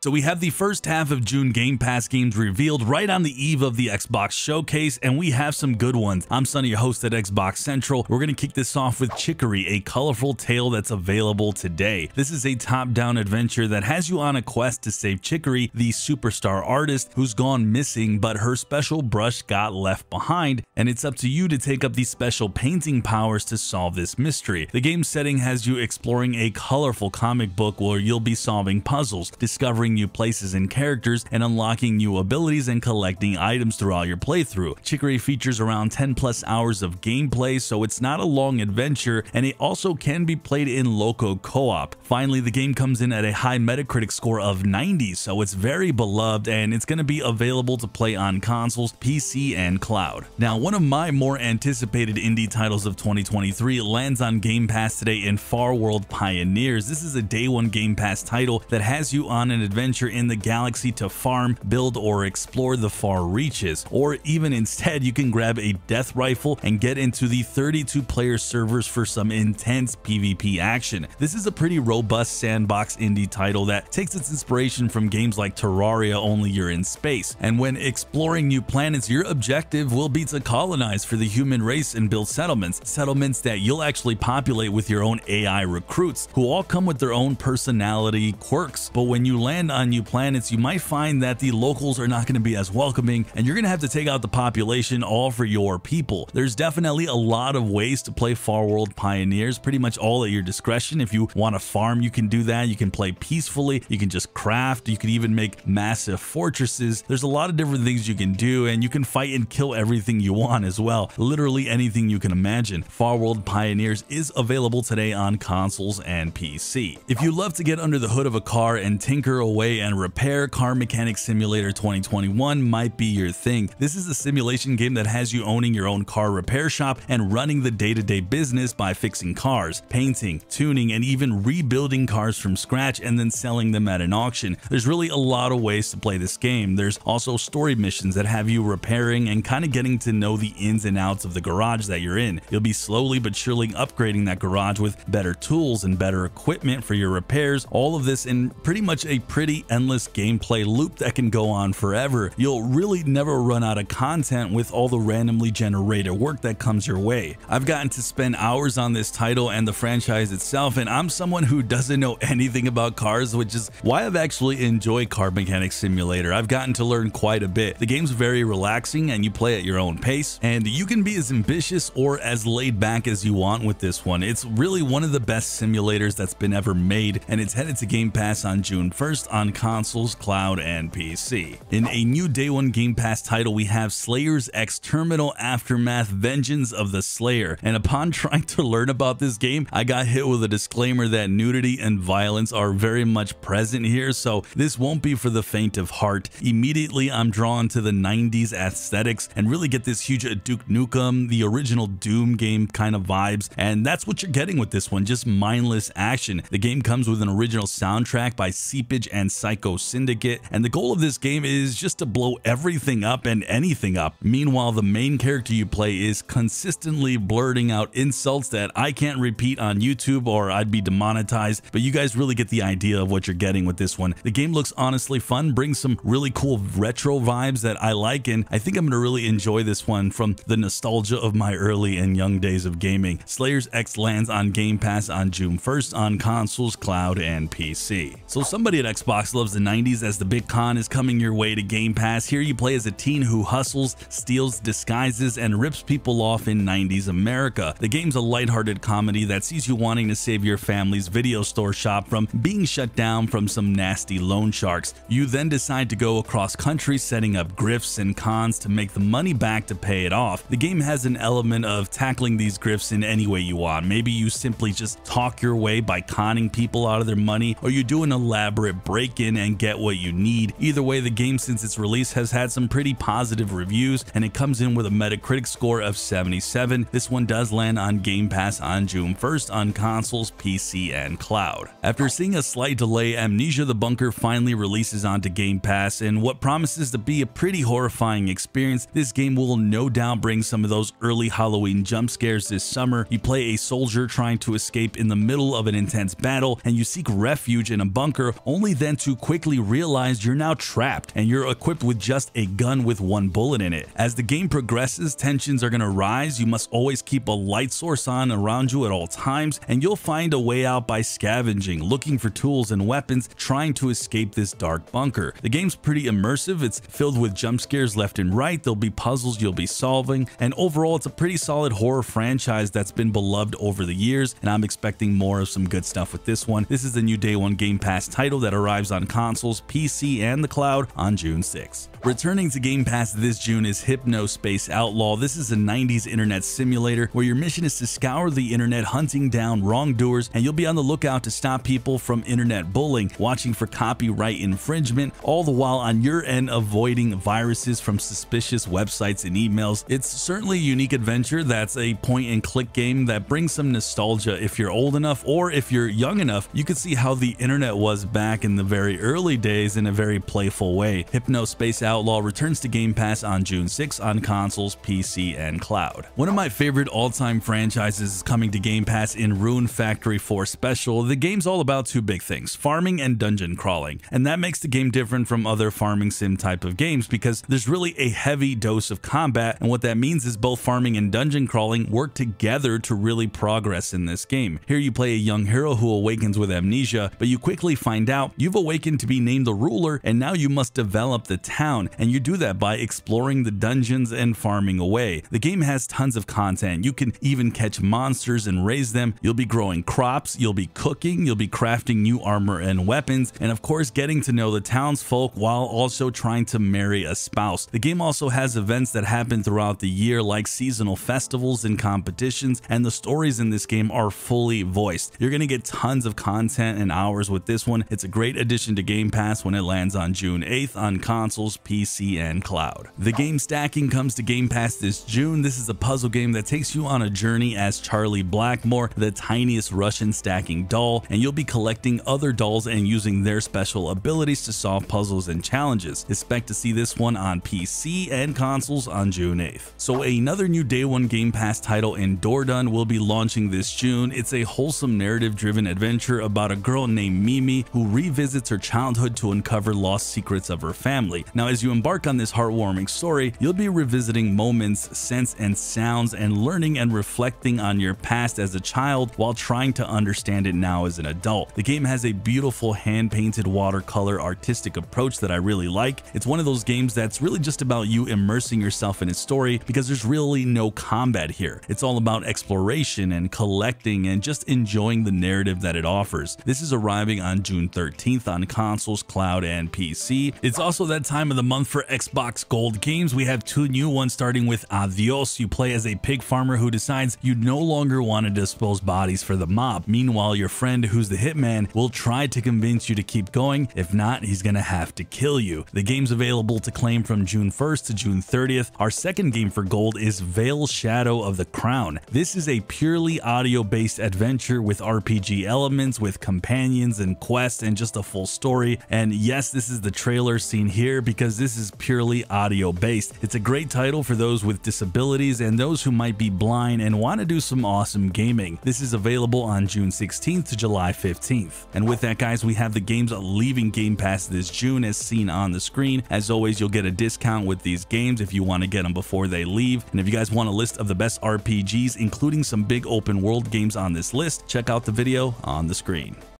So we have the first half of June Game Pass games revealed right on the eve of the Xbox showcase, and we have some good ones. I'm Sonny, your host at Xbox Central. We're going to kick this off with Chicory, a colorful tale that's available today. This is a top-down adventure that has you on a quest to save Chicory, the superstar artist who's gone missing, but her special brush got left behind, and it's up to you to take up these special painting powers to solve this mystery. The game setting has you exploring a colorful comic book where you'll be solving puzzles, discovering new places and characters, and unlocking new abilities and collecting items throughout your playthrough. Chicory features around 10+ hours of gameplay, so it's not a long adventure, and it also can be played in local co-op. Finally, the game comes in at a high Metacritic score of 90, so it's very beloved, and it's going to be available to play on consoles, PC, and cloud. Now, one of my more anticipated indie titles of 2023 lands on Game Pass today in Farworld Pioneers. This is a day one Game Pass title that has you on an adventure in the galaxy to farm, build, or explore the far reaches. Or even instead, you can grab a death rifle and get into the 32-player servers for some intense PvP action. This is a pretty robust sandbox indie title that takes its inspiration from games like Terraria, only you're in space. And when exploring new planets, your objective will be to colonize for the human race and build settlements that you'll actually populate with your own AI recruits, who all come with their own personality quirks. But when you land on new planets, you might find that the locals are not going to be as welcoming, and you're going to have to take out the population all for your people. There's definitely a lot of ways to play Farworld Pioneers, pretty much all at your discretion. If you want to farm, you can do that. You can play peacefully, you can just craft, you can even make massive fortresses. There's a lot of different things you can do, and you can fight and kill everything you want as well. Literally anything you can imagine. Farworld Pioneers is available today on consoles and PC. If you love to get under the hood of a car and tinker away and repair, Car Mechanic Simulator 2021 might be your thing. This is a simulation game that has you owning your own car repair shop and running the day-to-day business by fixing cars, painting, tuning, and even rebuilding cars from scratch and then selling them at an auction. There's really a lot of ways to play this game. There's also story missions that have you repairing and kind of getting to know the ins and outs of the garage that you're in. You'll be slowly but surely upgrading that garage with better tools and better equipment for your repairs. All of this in pretty much a pretty endless gameplay loop that can go on forever. You'll really never run out of content with all the randomly generated work that comes your way. I've gotten to spend hours on this title and the franchise itself, and I'm someone who doesn't know anything about cars, which is why I've actually enjoyed Car Mechanic Simulator. I've gotten to learn quite a bit. The game's very relaxing and you play at your own pace, and you can be as ambitious or as laid back as you want with this one. It's really one of the best simulators that's been ever made, and it's headed to Game Pass on June 1st on consoles, cloud, and PC. In a new day one Game Pass title, we have Slayers X Terminal Aftermath Vengeance of the Slayer, and upon trying to learn about this game, I got hit with a disclaimer that nudity and violence are very much present here, so this won't be for the faint of heart. Immediately, I'm drawn to the 90s aesthetics and really get this huge Duke Nukem, the original Doom game kind of vibes, and that's what you're getting with this one, just mindless action. The game comes with an original soundtrack by Seepage and Psycho Syndicate, and the goal of this game is just to blow everything up and anything up. Meanwhile, the main character you play is consistently blurting out insults that I can't repeat on YouTube or I'd be demonetized, but you guys really get the idea of what you're getting with this one. The game looks honestly fun, brings some really cool retro vibes that I like, and I think I'm gonna really enjoy this one from the nostalgia of my early and young days of gaming. Slayers X lands on Game Pass on June 1st on consoles, cloud, and PC. So somebody at Xbox loves the 90s as the big con is coming your way to Game Pass. Here you play as a teen who hustles, steals, disguises, and rips people off in 90s America. The game's a lighthearted comedy that sees you wanting to save your family's video store shop from being shut down from some nasty loan sharks. You then decide to go across country setting up grifts and cons to make the money back to pay it off. The game has an element of tackling these grifts in any way you want. Maybe you simply just talk your way by conning people out of their money, or you do an elaborate break-in and get what you need. Either way, the game since its release has had some pretty positive reviews, and it comes in with a Metacritic score of 77. This one does land on Game Pass on June 1st on consoles, PC, and cloud. After seeing a slight delay, Amnesia The Bunker finally releases onto Game Pass, and what promises to be a pretty horrifying experience. This game will no doubt bring some of those early Halloween jump scares this summer. You play a soldier trying to escape in the middle of an intense battle, and you seek refuge in a bunker, only then then to quickly realize you're now trapped and you're equipped with just a gun with one bullet in it. As the game progresses, tensions are going to rise. You must always keep a light source on around you at all times, and you'll find a way out by scavenging, looking for tools and weapons, trying to escape this dark bunker. The game's pretty immersive. It's filled with jump scares left and right. There'll be puzzles you'll be solving, and overall it's a pretty solid horror franchise that's been beloved over the years, and I'm expecting more of some good stuff with this one. This is the new Day 1 Game Pass title that arrives on consoles, PC, and the cloud on June 6th. Returning to Game Pass this June is Hypnospace Outlaw. This is a 90s internet simulator where your mission is to scour the internet hunting down wrongdoers, and you'll be on the lookout to stop people from internet bullying, watching for copyright infringement, all the while on your end avoiding viruses from suspicious websites and emails. It's certainly a unique adventure that's a point-and-click game that brings some nostalgia if you're old enough, or if you're young enough, you could see how the internet was back in the very early days in a very playful way. Hypnospace Outlaw returns to Game Pass on June 6 on consoles, PC, and cloud. One of my favorite all-time franchises is coming to Game Pass in Rune Factory 4 Special. The game's all about two big things: farming and dungeon crawling, and that makes the game different from other farming sim type of games because there's really a heavy dose of combat, and what that means is both farming and dungeon crawling work together to really progress in this game. Here you play a young hero who awakens with amnesia, but you quickly find out you've awakened to be named the ruler, and now you must develop the town, and you do that by exploring the dungeons and farming away. The game has tons of content. You can even catch monsters and raise them. You'll be growing crops, you'll be cooking, you'll be crafting new armor and weapons, and of course getting to know the townsfolk while also trying to marry a spouse. The game also has events that happen throughout the year like seasonal festivals and competitions, and the stories in this game are fully voiced. You're going to get tons of content and hours with this one. It's a great addition to Game Pass when it lands on June 8th on consoles, PC, and cloud. The game Stacking comes to Game Pass this June. This is a puzzle game that takes you on a journey as Charlie Blackmore, the tiniest Russian stacking doll, and you'll be collecting other dolls and using their special abilities to solve puzzles and challenges. Expect to see this one on PC and consoles on June 8th. So another new Day 1 Game Pass title in Dordogne will be launching this June. It's a wholesome narrative-driven adventure about a girl named Mimi who revisits her childhood to uncover lost secrets of her family. Now, as you embark on this heartwarming story, you'll be revisiting moments, scents, and sounds, and learning and reflecting on your past as a child while trying to understand it now as an adult. The game has a beautiful hand-painted watercolor artistic approach that I really like. It's one of those games that's really just about you immersing yourself in its story because there's really no combat here. It's all about exploration and collecting and just enjoying the narrative that it offers. This is arriving on June 13th on consoles, cloud, and PC. It's also that time of the month for Xbox Gold games. We have two new ones, starting with Adios. You play as a pig farmer who decides you no longer want to dispose bodies for the mob. Meanwhile, your friend, who's the hitman, will try to convince you to keep going. If not, he's gonna have to kill you. The game's available to claim from June 1st to June 30th. Our second game for Gold is Veil Shadow of the Crown. This is a purely audio-based adventure with RPG elements, with companions and quests, and just a full story. And yes, this is the trailer seen here because this is purely audio-based. It's a great title for those with disabilities and those who might be blind and want to do some awesome gaming. This is available on June 16th to July 15th. And with that, guys, we have the games leaving Game Pass this June as seen on the screen. As always, you'll get a discount with these games if you want to get them before they leave. And if you guys want a list of the best RPGs, including some big open world games on this list, check out the video on the screen.